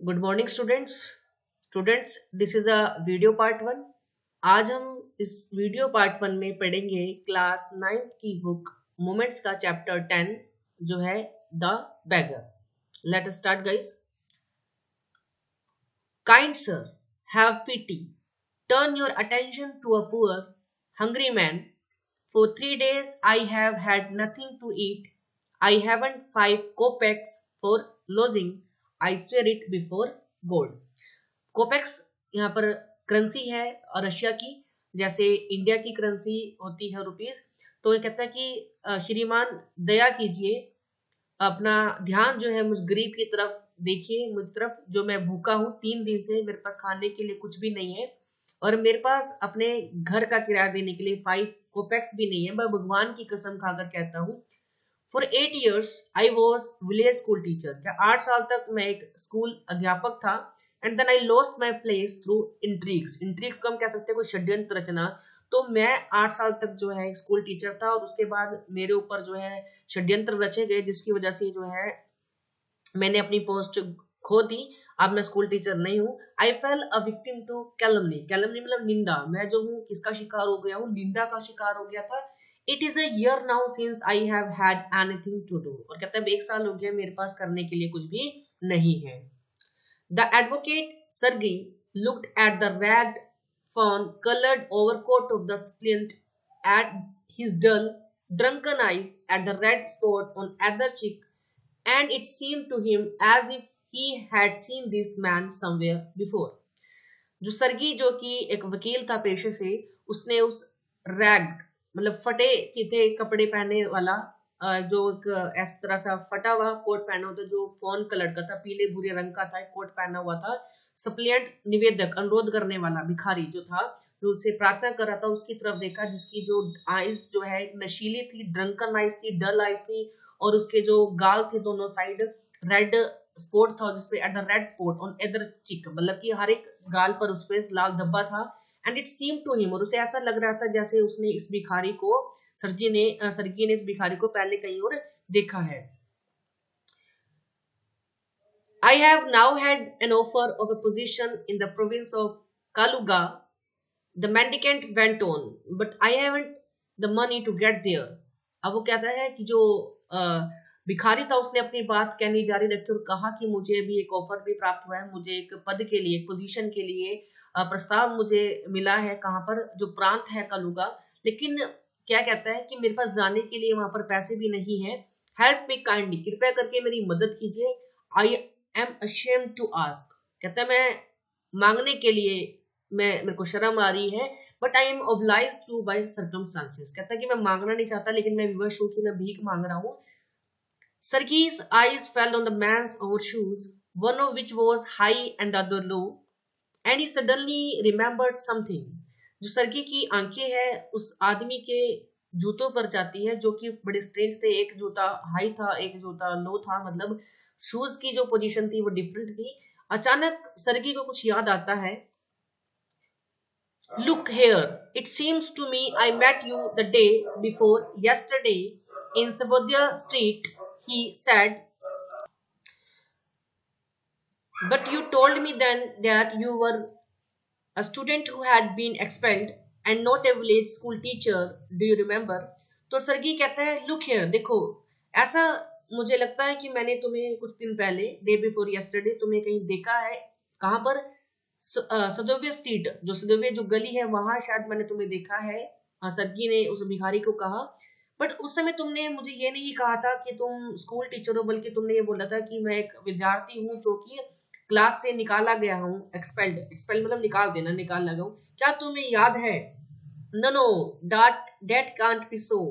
Good morning students this is a video part one. आज हम इस वीडियो पार्ट वन में पढ़ेंगे क्लास 9th की बुक मोमेंट्स का चैप्टर 10 जो है the beggar. Let us start guys. Kind sir, have pity, turn your attention to a poor hungry man. For 3 days I have had nothing to eat. I haven't 5 kopecks for lodging. I swear it before God. कोपेक्स यहाँ पर currency है और Russia की, जैसे India की currency होती है rupees. तो ये कहता है कि श्रीमान दया कीजिए, अपना ध्यान जो है मुझ गरीब की तरफ देखिए, मुझ तरफ जो मैं भूखा हूँ 3 दिन से, मेरे पास खाने के लिए कुछ भी नहीं है और मेरे पास अपने घर का किराया देने के लिए 5 कोपेक्स भी नहीं है। मैं भगवान की कसम खाकर कहता हूँ, for 8 years I was village school teacher. क्या 8 साल तक मैं एक स्कूल अध्यापक था। And then I lost my place through intrigues. Intrigues को हम कह सकते हैं कोई षड्यंत्र रचना। तो मैं 8 साल तक जो है स्कूल टीचर था और उसके बाद मेरे ऊपर जो है षड्यंत्र रचे गए, जिसकी वजह से जो है मैंने अपनी पोस्ट खो दी। अब मैं स्कूल टीचर नहीं हूँ। I fell a victim to calumny. Calumny मतलब निंदा। मैं जो हूँ किसका शिकार हो गया हूँ? निंदा का शिकार हो गया था। It is a year now since I have had anything to do. और कहता है 1 साल हो गया मेरे पास करने के लिए कुछ भी नहीं है। The advocate Sergei looked at the ragged fawn colored overcoat of the suppliant, at his dull drunken eyes, at the red spot on either cheek, and it seemed to him as if he had seen this man somewhere before. जो सर्गी, जो कि एक वकील था पेशे से, उसने उस रैग्ड मतलब फटे चिथे कपड़े पहने वाला जो एक इस तरह सा फटा हुआ कोट पहना होता, जो फोन कलर का था, पीले भूरे रंग का था, एक कोट पहना हुआ था। सप्लियंट निवेदक, अनुरोध करने वाला भिखारी जो था, जो उससे प्रार्थना कर रहा था, उसकी तरफ देखा, जिसकी जो आईज जो है नशीली थी, ड्रंकन आईज थी, डल आईज थी, और उसके जो गाल थे दोनों साइड रेड स्पॉट था, जिसपे at the red spot on other चिक, मतलब कि हर एक गाल पर उसपे लाल धब्बा था। And it seem to him, और उसे ऐसा लग रहा था जैसे उसने इस भिखारी को सर्गी ने इस भिखारी को पहले कहीं और देखा है। I have now had an offer of a position in the province of Kaluga, the mendicant went on, but I haven't the money to get there. अब वो कहता है कि जो भिखारी था उसने अपनी बात कहनी जारी रखी और कहा कि मुझे भी एक ऑफर भी प्राप्त हुआ है, मुझे एक पद के लिए, एक पोजीशन के लिए प्रस्ताव मुझे मिला है, कहाँ पर, जो प्रांत है कलुगा। लेकिन क्या कहता है कि मेरे पास जाने के लिए वहां पर पैसे भी नहीं है। हेल्प मी काइंडली, कृपया करके मेरी मदद कीजिए। I am ashamed to ask, कहता है मैं मांगने के लिए मेरे को शर्म आ रही है, but I am obliged to by circumstances. कहता है कि मैं मांगना नहीं चाहता लेकिन मैं विवश हूं कि मैं भीख मांग रहा हूँ। Sergei's eyes fell on the man's overshoes, one of which was high and the other low, and he suddenly remembered something. जो सर्गी की आंखें हैं उस आदमी के जूतों पर जाती है, जो कि बड़े स्ट्रेंज थे। एक जूता हाई था, एक जूता लो था, मतलब शूज की जो पोजीशन थी वो डिफरेंट थी। अचानक सर्गी को कुछ याद आता है। Look here, it seems to me I met you the day before yesterday in Savodia Street, he said, but you told me then that you were a student who had been expelled and not a village school teacher. Do you remember? तो सर्गी कहता है, look here, देखो, ऐसा मुझे लगता है कि मैंने तुम्हें कुछ दिन पहले, डे बिफोर यस्टरडे, तुम्हें कहीं देखा है। कहां पर? सदोव्य स्ट्रीट, जो सदोव्य जो गली है वहां शायद मैंने तुम्हें देखा है। सर्गी ने उस भिखारी को कहा, बट उस समय तुमने मुझे ये नहीं कहा था कि तुम स्कूल टीचर हो, बल्कि तुमने ये बोला था कि मैं एक विद्यार्थी हूँ जो कि क्लास से निकाला गया हूँ। एक्सपेल्ड, एक्सपेल्ड मतलब निकाल देना, निकाल लगा हूँ। क्या तुम्हें याद है? No no, that can't be so,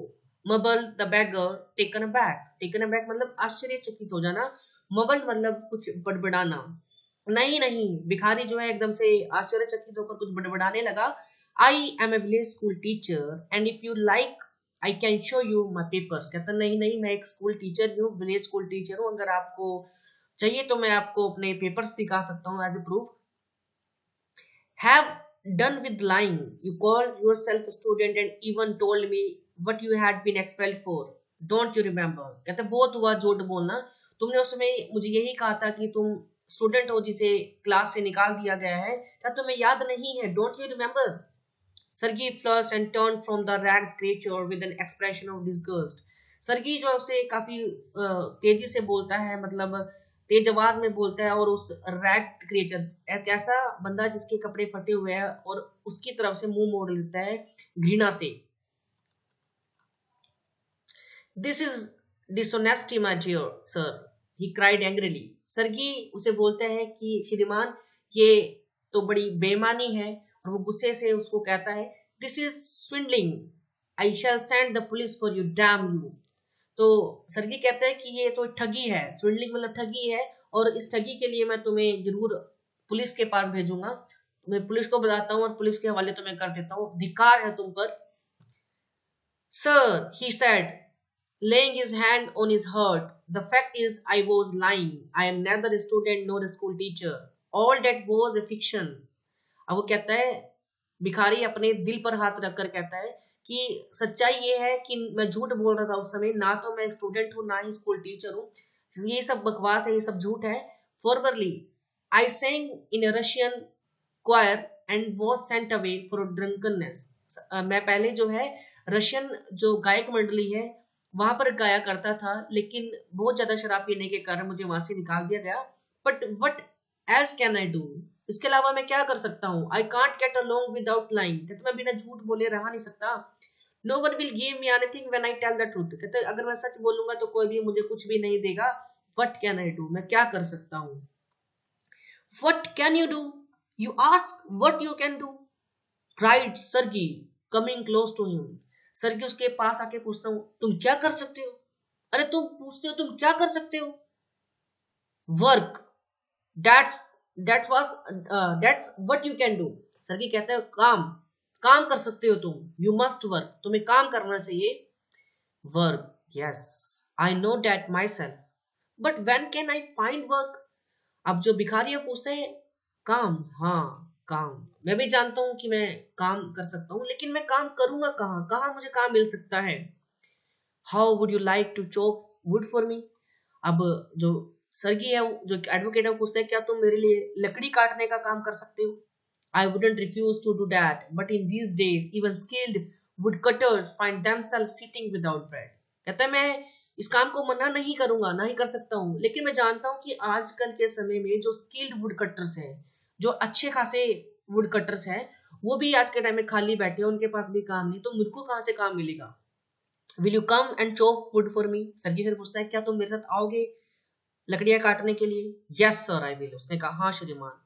mumbled the beggar, taken aback. taken aback मतलब आश्चर्यचकित हो जाना, mumbled मतलब कुछ बड़बड़ाना। नहीं नहीं, भिखारी जो है एकदम से आश्चर्यचकित होकर कुछ बड़बड़ाने लगा। I am a village school teacher and if you like I can show you my papers. कहता नहीं नहीं, मैं एक स्कूल टीचर हूँ, विलेज स्कूल टीचर हूँ, अगर आपको चाहिए तो मैं आपको अपने पेपर्स दिखा सकता हूँ as a proof. Have done with lying. You called yourself a student and even told me what you had been expelled for. Don't you remember? कहते बहुत हुआ झूठ बोलना, तुमने उस समय मुझे यही कहा था कि तुम स्टूडेंट हो जिसे क्लास से निकाल दिया गया है, क्या तुम्हें याद नहीं है? Don't you remember? Sergei flushed and turn from the ragged creature with an expression of disgust. Sergei जो उसे काफी तेजी से बोलता है, मतलब तेज आवाज में बोलता है, और उस रैग्ड क्रिएचर, एक ऐसा बंदा जिसके कपड़े फटे हुए हैं, और उसकी तरफ से मुंह मोड़ लेता है घृणा से। This is dishonesty, my dear sir, he cried angrily. सरगी उसे बोलता है कि श्रीमान, ये तो बड़ी बेईमानी है, और वो गुस्से से उसको कहता है, this is swindling, I shall send the police for you, damn you. तो सरगी कहता है कि ये तो ठगी है, swindling मतलब ठगी है, और इस ठगी के लिए मैं तुम्हें जरूर पुलिस के पास भेजूंगा, मैं पुलिस को बुलाता हूँ और पुलिस के हवाले तुम्हें कर देता हूँ, धिक्कार है तुम पर। Sir, he said, laying his hand on his heart, the fact is I was lying. I am neither a student nor a school teacher. All that was a fiction. अब वो कहता है, भिखारी अपने दिल पर हाथ रखकर कहता है कि सच्चाई ये है कि मैं झूठ बोल रहा था उस समय, ना तो मैं स्टूडेंट हूँ ना ही स्कूल टीचर हूँ, ये सब बकवास है, ये सब झूठ है। Formerly, I sang in a Russian choir and was sent away for drunkenness. मैं पहले जो है रशियन जो गायक मंडली है वहां पर गाया करता था, लेकिन बहुत ज्यादा शराब पीने के कारण मुझे वहां से निकाल दिया गया। But what else can I do? इसके अलावा मैं क्या कर सकता हूँ? I can't get along without lying, कहते मैं बिना झूठ बोले रहा नहीं सकता। No one will give me anything when I tell the truth, कहते अगर मैं सच बोलूंगा तो कोई भी मुझे कुछ भी नहीं देगा। वट कैन आई डू, मैं क्या कर सकता हूँ? What can you do, you ask what you can do, right Sergei coming close to him. Sergei उसके पास आके पूछता हूँ, तुम क्या कर सकते हो? अरे तुम पूछते हो तुम क्या कर सकते हो? Work, that's that's what you can do. Sergei कहता है, काम, काम कर सकते हो तुम, यू मस्ट वर्क, तुम्हें काम करना चाहिए। Work, yes I know that my self, but when can I find work? अब जो भिखारी पूछते हैं, काम, हाँ काम, मैं भी जानता हूं कि मैं काम कर सकता हूं, लेकिन मैं काम करूंगा कहाँ, कहाँ मुझे काम मिल सकता है? How would you like to chop wood for me? अब जो सरगी है, जो एडवोकेट है, पूछता है, क्या तुम मेरे लिए लकड़ी काटने का काम कर सकते हो? I wouldn't refuse to do that, but in these days even skilled wood cutters find themselves sitting without bread. कहता है मैं इस काम को मना नहीं करूंगा, ना ही कर सकता हूँ, लेकिन मैं जानता हूँ कि आजकल के समय में जो स्किल्ड वुड कटर्स हैं, जो अच्छे खासे वुड कटर्स हैं, वो भी आज के टाइम में खाली बैठे हैं, उनके पास भी काम नहीं, तो मुझको कहाँ से काम मिलेगा? Will you come and chop wood for me? Sergei फिर पूछता है, क्या तुम मेरे साथ आओगे लकड़ियां काटने के लिए? यस सर आई विल, उसने कहा, हाँ श्रीमान।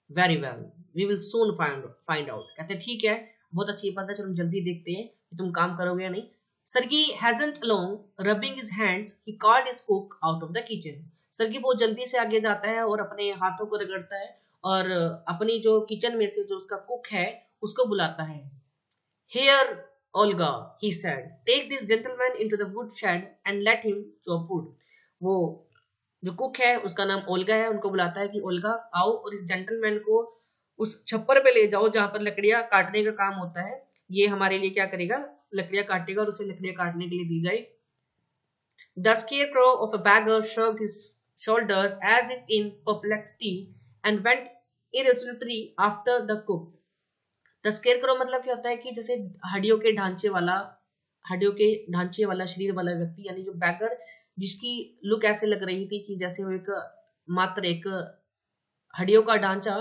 Very well, we will soon find out. कहते हैं ठीक है, बहुत अच्छी बात है, चलो जल्दी देखते हैं कि तुम काम करोगे या नहीं। Sergei hastened along rubbing his hands, he called his cook out of the kitchen. Sergei बहुत जल्दी से आगे जाता है और अपने हाथों को रगड़ता है, और अपनी जो किचन में से जो उसका कुक है उसको बुलाता है। Here, Olga, he said, take this gentleman into the woodshed and let him chop wood. वो जो कुक है उसका नाम ओल्गा है, उनको बुलाता है कि ओल्गा आओ और इस जेंटलमैन को उस छप्पर पे ले जाओ जहां पर लकड़ियां काटने का काम होता है, ये हमारे लिए क्या करेगा, लकड़ियां काटेगा, और उसे लकड़ियां काटने के लिए दी जाए। The scarecrow of a beggar shrugged his shoulders as if in perplexity and went irresolutely after the cook. The scarecrow मतलब क्या होता है कि जैसे हड्डियों के ढांचे वाला शरीर वाला व्यक्ति, यानी जो बैगर, जिसकी लुक ऐसे लग रही थी कि जैसे वो मात्र एक हड्डियों का ढांचा,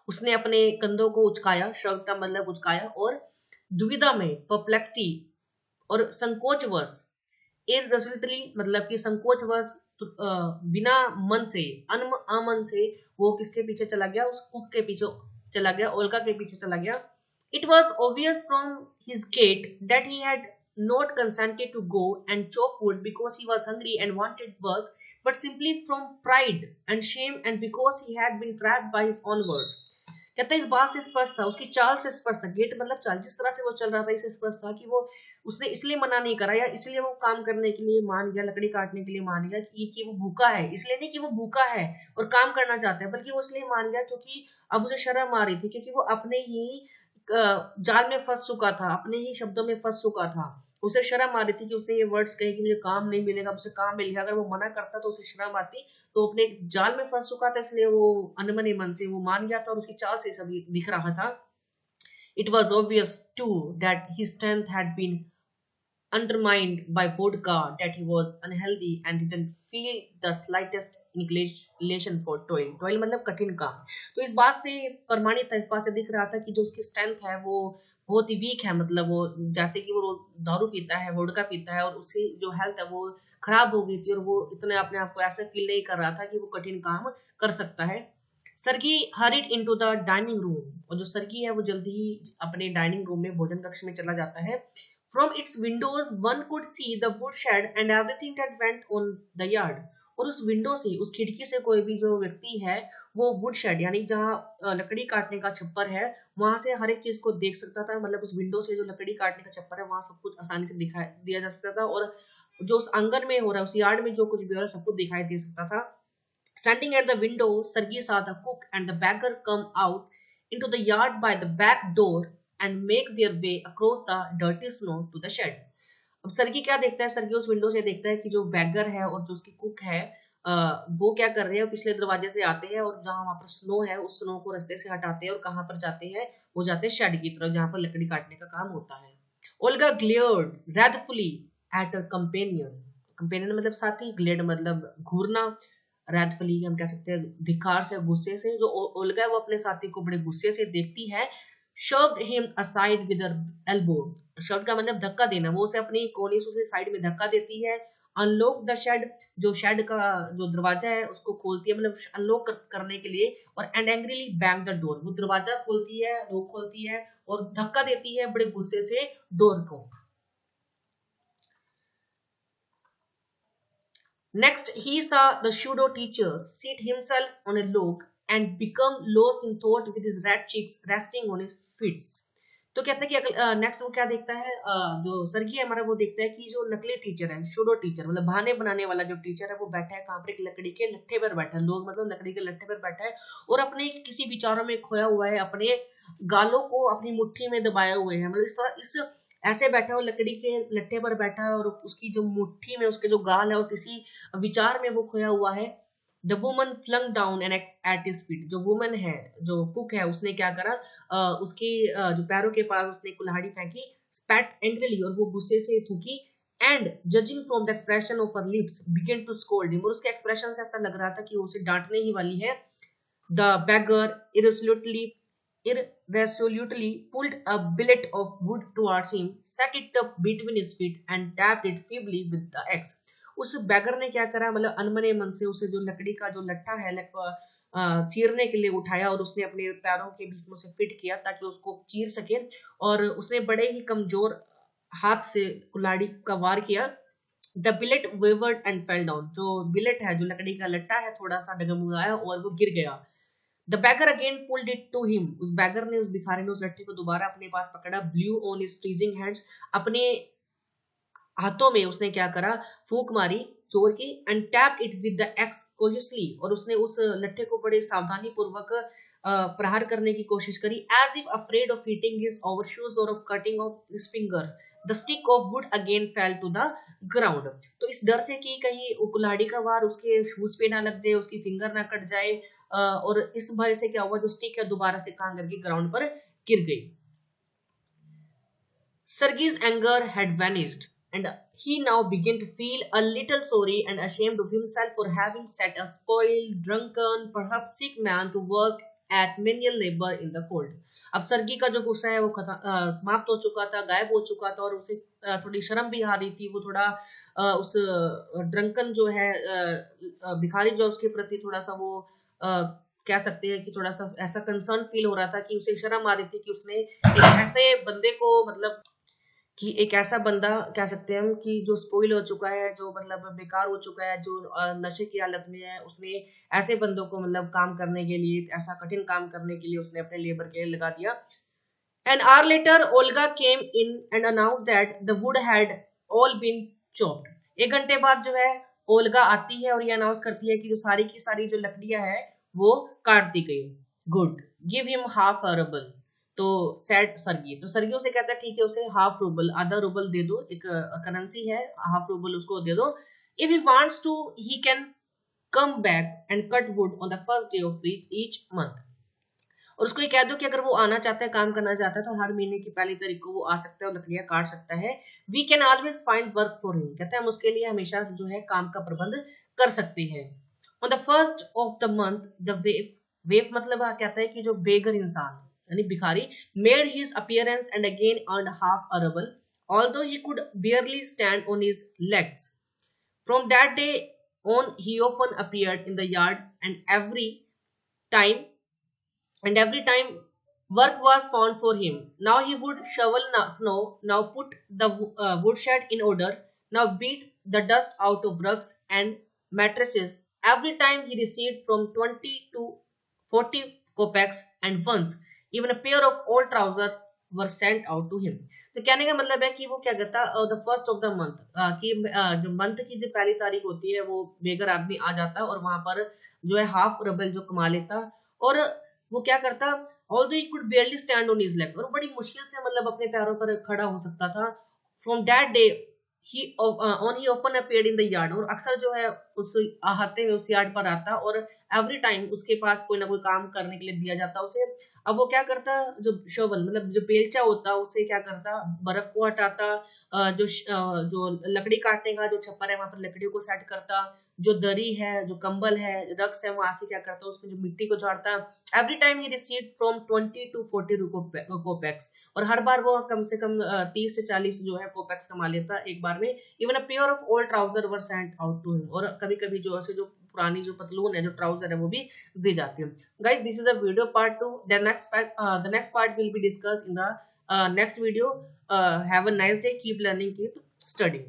उसने अपने कंधों को उचकाया, श्रग का मतलब उचकाया, और दुविधा में, परप्लेक्सिटी और संकोचवश, इररेसोल्यूटली मतलब कि संकोचवश, बिना मन से, अमन से वो किसके पीछे चला गया? उस कुक के पीछे चला गया, ओल्गा के पीछे चला गया। It was obvious from his gait that he had not consented to go and chop wood because he was hungry and wanted work, but simply from pride and shame and because he had been trapped by his own words. कहता है इस बात से स्पष्ट था, उसकी चाल से स्पष्ट था, गेट मतलब चाल, जिस तरह से वो चल रहा था इससे स्पष्ट था कि वो उसने इसलिए मना नहीं करा, या इसलिए वो काम करने के लिए मान गया, लकड़ी काटने के लिए मान गया कि वो भूखा है, इसलिए नहीं कि वो भूखा है और काम करना चाहता है, बल्कि वो इसलिए मान गया क्योंकि अब उसे शर्म आ रही थी, क्योंकि वो अपने ही जाल में फंस चुका था, अपने ही शब्दों में फंस चुका था, उसे शर्म आ रही थी कि उसने ये वर्ड्स कहे कि मुझे काम नहीं मिलेगा, मुझे काम मिल गया। अगर वो मना करता तो उसे शर्म आती, तो अपने जाल में फंस चुका था, इसलिए वो अनमने मन से वो मान गया था और उसकी चाल से सभी दिख रहा था। It was obvious too that his strength had been undermined by vodka, that he was unhealthy and didn't feel the slightest inclination for toil. Toil मतलब कठिन काम। तो इस बात से प्रमाणित था, इस बात से दिख रहा था कि जो उसकी स्ट्रेंथ है वो बहुत ही वीक है। मतलब वो जैसे कि वो दारू पीता है, वोडका पीता है, और उसकी जो हेल्थ है वो खराब हो गई थी, और वो इतने अपने आप को ऐसा फील नहीं कर रहा था कि वो कठिन काम कर सकता है। Sergei hurried into the dining room, और जो सरगी है वो जल्दी ही अपने डाइनिंग रूम में, भोजन कक्ष में चला जाता है। From its windows one could see the woodshed and everything that went on the yard. और उस विंडो से, उस खिड़की से कोई भी जो व्यक्ति है वो वुडशेड यानी जहाँ लकड़ी काटने का छप्पर है, वहां से हर एक चीज को देख सकता था। मतलब उस विंडो से जो लकड़ी काटने का छप्पर है वहां सब कुछ आसानी से दिखाई दिया जा सकता था, और जो उस आंगन में हो रहा है, उस यार्ड में जो कुछ भी हो रहा है, सब कुछ दिखाई दे सकता था। Standing at the window, Sergei saw the cook and the beggar come out into the yard by the back door and make their way across the dirty snow to the shed. अब सरगी क्या देखता है? सरगी उस window से देखता है कि जो बैगर है और जो उसकी कुक है वो क्या कर रहे हैं, पिछले दरवाजे से आते हैं, और जहां वहां पर स्नो है उस स्नो को रास्ते से हटाते हैं, और कहां पर जाते हैं? वो जाते हैं शेड की तरफ, जहां पर लकड़ी काटने का काम होता है। Olga glared wrathfully at her companion. Companion मतलब साथी, ग्लेड मतलब घूरना, रैथफुली हम कह सकते हैं धिक्कार से, गुस्से से। जो ओल्गा है वो अपने साथी को बड़े गुस्से से देखती है। shoved him aside with her elbow. shoved का मतलब धक्का देना, वो उसे अपनी कोहनी से साइड में धक्का देती है। अनलॉक द शेड, जो शेड का जो दरवाजा है उसको खोलती है, मतलब अनलॉक करने के लिए। और and angrily bang the door, वो दरवाजा खोलती है, लॉक खोलती है और धक्का देती है बड़े गुस्से से डोर को। Next, he saw the pseudo teacher seat himself on a log and become lost in thought with his red cheeks resting on his fists. तो कहता है कि नेक्स्ट वो क्या देखता है, जो सरगी है हमारा, वो देखता है कि जो नकली टीचर है, शूडो टीचर मतलब बहाने बनाने वाला जो टीचर है, वो बैठा है कहाँ पर? एक लकड़ी के लट्ठे पर बैठा है। लोग मतलब लकड़ी के लट्ठे पर बैठा है और अपने किसी विचारों में खोया हुआ है, अपने गालों को अपनी मुट्ठी में दबाए हुए है। मतलब इस तरह इस ऐसे बैठा हो, लकड़ी के लट्ठे पर बैठा है, और उसकी जो मुट्ठी में उसके जो गाल है और किसी विचार में वो खोया हुआ है। The woman flung down an axe at his feet, जो वुमन है, जो कुक है, उसने क्या करा, उसकी जो पैरों के पास उसने कुल्हाड़ी फेंकी, स्पैट एंग्रीली, और वो गुस्से से थूकी। And judging from the expression of her lips began to scold him, और उसके एक्सप्रेशन से ऐसा लग रहा था कि वो उसे डांटने ही वाली है। The beggar irresolutely pulled a billet of wood towards him, set it up between his feet and tapped it feebly with the axe. उस बैगर ने क्या करा, मतलब अनमने मन से उसे जो लकड़ी का जो लट्ठा है चीरने के लिए उठाया, और उसने अपने पैरों के बीच में उसे फिट किया ताकि उसको चीर सके, और उसने बड़े ही कमजोर हाथ से कुल्हाड़ी का वार किया। The billet wavered and fell down, जो बिलेट है, जो लकड़ी का लट्टा है, थोड़ा सा डगमगाया और वो गिर गया। The beggar again pulled it to him. उस बैगर ने, उस भिखारी ने उस लट्ठी को दोबारा अपने पास पकड़ा। Blew on his freezing hands. अपने हाथों में उसने क्या करा, फूंक मारी जोर की। And tapped it with the axe cautiously. और उसने उस लट्ठे को बड़े सावधानी पूर्वक प्रहार करने की कोशिश करी। As if afraid of hitting his overshoes or of cutting off his fingers. The stick of wood again fell to the ground. तो इस डर से कि कहीं कुल्हाड़ी का वार उसके शूज पे ना लग जाए, उसकी फिंगर ना कट जाए, और इस भय से क्या हुआ, जो स्टिक है दोबारा से कहां करके ग्राउंड पर गिर गई। Sergei's anger had vanished and he now began to feel a little sorry and ashamed of himself for having set a spoiled, drunken, perhaps sick man to work at manual labor in the cold. अब सरगी का जो गुस्सा है वो समाप्त हो चुका था, गायब हो चुका था, और उसे थोड़ी शर्म भी आ रही थी। वो थोड़ा उस ड्रंकन जो है भिखारी जो उसके प्रति थोड़ा सा वो कह सकते हैं कि थोड़ा सा ऐसा कंसर्न फील हो रहा था कि उसे शर्म आ रही थी कि उसने एक ऐसे बंदे को, मतलब कि एक ऐसा बंदा कह सकते हैं हम कि जो स्पॉइल हो चुका है, जो मतलब बेकार हो चुका है, जो नशे की हालत में है, उसने ऐसे बंदों को मतलब काम करने के लिए, ऐसा कठिन काम करने के लिए उसने अपने लेबर के लिए लगा दिया। An hour later, Olga came in and announced that the wood had all been chopped. 1 घंटे बाद जो है ओल्गा आती है और ये अनाउंस करती है कि जो सारी की सारी जो लकड़ियां है वो काट दी गई। Good, give him half a rouble. तो सेड सर्गी, तो सर्गी उसे कहता है ठीक है उसे हाफ रूबल, आधा रूबल दे दो, एक करेंसी है, हाफ रूबल उसको दे दो। If he wants to he can come back and cut wood on the first day of each month. और उसको ये कह दो कि अगर वो आना चाहता है, काम करना चाहता है, तो हर महीने की पहली तारीख को वो आ सकता है और लकड़ियां काट सकता है। We can always find work for him, कहते हैं हम उसके लिए हमेशा जो है काम का प्रबंध कर सकते हैं। On the first of the month the waif, waif मतलब कहता है कि जो बेगर इंसान यानी भिखारी, made his appearance and again earned half a rouble although he could barely stand on his legs. From that day on he often appeared in the yard time and every time work was found for him. Now he would shovel snow, now put the woodshed in order, now beat the dust out of rugs and mattresses. Every time he received from 20 to 40 kopecks, and once even a pair of old trousers were sent out to him. तो कहने का मतलब है कि वो क्या कहता the first of the month कि जो मंथ की जो पहली तारीख होती है वो बेगर आदमी आ जाता और वहां पर जो है हाफ रबल जो कमा लेता, और वो क्या करता although he could barely stand on his legs, और बड़ी मुश्किल से मतलब अपने पैरों पर खड़ा हो सकता था। From that day he often appeared in the yard, और अक्सर जो है उस आहते हुए उस यार्ड पर आता और एवरी टाइम उसके पास कोई ना कोई काम करने के लिए दिया जाता उसे। अब वो क्या करता, जो शोवल मतलब जो बेलचा होता उसे क्या करता, बर्फ को हटाता, जो लकड़ी काटने का जो छप्पर है वहां पर लकड़ियों को सेट करता, जो दरी है जो कंबल है रक्स है वहां से क्या करता उसमें जो मिट्टी को झाड़ता। Every time he received from 20 to 40 कोपेक्स, और हर बार वो कम से कम 30 से 40 जो है कोपेक्स कमा लेता एक बार में। Even a pair of old trousers were sent out to him, और कभी कभी जो ऐसे जो पुरानी जो पतलून है जो ट्राउजर है वो भी दी जाती है। Guys this is a video part 2, the next part will be discussed in the next video. Have a nice day, keep learning, keep studying.